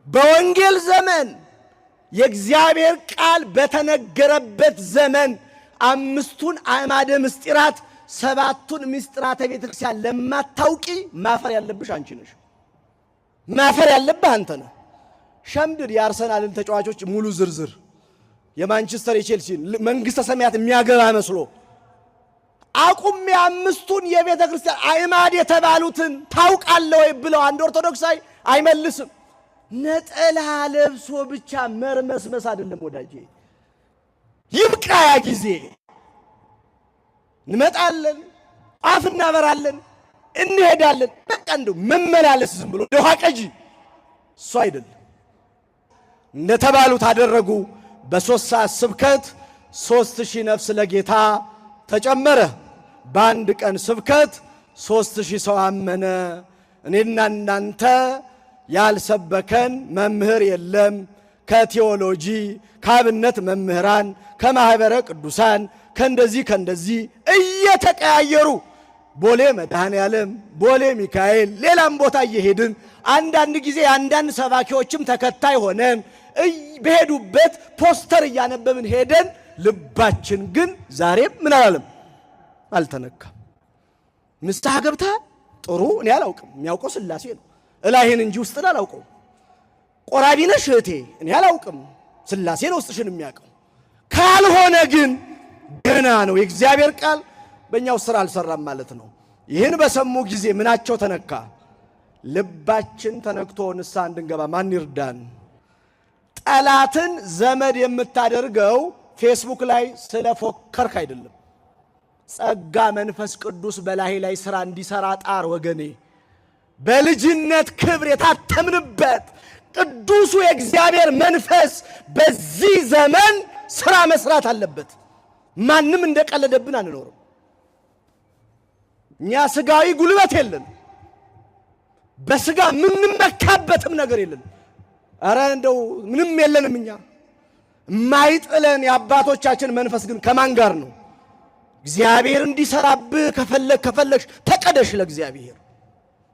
በወንጌል ዘመን የእግዚአብሔር ቃል በተነገረበት ዘመን አምስቱን አዕማደ ምስጢራት ሰባቱን ምስጢራተ ቤተክርስቲያን ለማታውቂ ማፈር ያለብሽ አንቺ ነሽ። ማፈር ያለብህ አንተ ነህ። ሸምድድ የአርሰናልን ተጫዋቾች ሙሉ ዝርዝር የማንቸስተር የቼልሲን መንግስተ ሰማያት የሚያገባ መስሎ አቁም የአምስቱን የቤተ ክርስቲያን አዕማድ የተባሉትን ታውቃለህ ወይ ብለው አንድ ኦርቶዶክሳዊ አይመልስም። ነጠላ ለብሶ ብቻ መርመስመስ አይደለም ወዳጄ። ይብቃ ያ ጊዜ። እንመጣለን፣ አፍ እናበራለን፣ እንሄዳለን። በቃ እንደው መመላለስ ዝም ብሎ ደሃ ቀጂ እሱ አይደለም። እንደተባሉት አደረጉ። በ3 ሰዓት ስብከት 3000 ነፍስ ለጌታ ተጨመረ። በአንድ ቀን ስብከት 3000 ሰው አመነ። እኔና እናንተ ያልሰበከን መምህር የለም። ከቴዎሎጂ ከአብነት መምህራን ከማህበረ ቅዱሳን ከእንደዚህ እየተቀያየሩ ቦሌ መድኃኔ ዓለም፣ ቦሌ ሚካኤል፣ ሌላም ቦታ እየሄድን አንዳንድ ጊዜ አንዳንድ ሰባኪዎችም ተከታይ ሆነን በሄዱበት ፖስተር እያነበብን ሄደን ልባችን ግን ዛሬም ምን አላለም? አልተነካም። ንስሐ ገብታ ጥሩ እኔ አላውቅም። የሚያውቀው ሥላሴ ነው። እላይህን እንጂ ውስጥን አላውቀው። ቆራቢ ነሽ እህቴ እኔ አላውቅም። ሥላሴ ነው ውስጥሽን የሚያውቀው። ካልሆነ ግን ገና ነው። የእግዚአብሔር ቃል በእኛው ስራ አልሰራም ማለት ነው። ይህን በሰሙ ጊዜ ምናቸው ተነካ? ልባችን ተነክቶ ንስሐ እንድንገባ ማን ይርዳን? ጠላትን ዘመድ የምታደርገው ፌስቡክ ላይ ስለፎከርክ አይደለም። ጸጋ መንፈስ ቅዱስ በላይ ላይ ስራ እንዲሰራ ጣር ወገኔ። በልጅነት ክብር የታተምንበት ቅዱሱ የእግዚአብሔር መንፈስ በዚህ ዘመን ስራ መስራት አለበት። ማንም እንደቀለደብን አንኖርም። እኛ ስጋዊ ጉልበት የለን፣ በስጋ ምንመካበትም ነገር የለን። አረ እንደው ምንም የለንም። እኛ የማይጥለን የአባቶቻችን መንፈስ ግን ከማን ጋር ነው? እግዚአብሔር እንዲሰራብህ ከፈለግሽ ተቀደሽ ለእግዚአብሔር።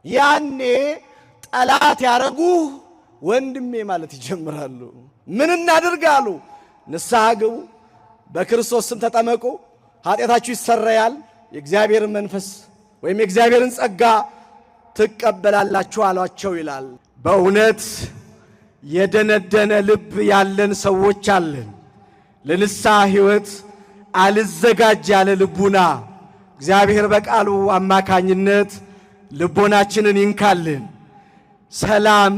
ያኔ ጠላት ያረጉ ወንድሜ ማለት ይጀምራሉ። ምን እናድርጋሉ? ንስሐ ግቡ፣ በክርስቶስ ስም ተጠመቁ፣ ኃጢአታችሁ ይሰረያል፣ የእግዚአብሔርን መንፈስ ወይም የእግዚአብሔርን ጸጋ ትቀበላላችሁ አሏቸው ይላል። በእውነት የደነደነ ልብ ያለን ሰዎች አለን። ለንስሐ ሕይወት አልዘጋጅ ያለ ልቡና እግዚአብሔር በቃሉ አማካኝነት ልቦናችንን ይንካልን። ሰላም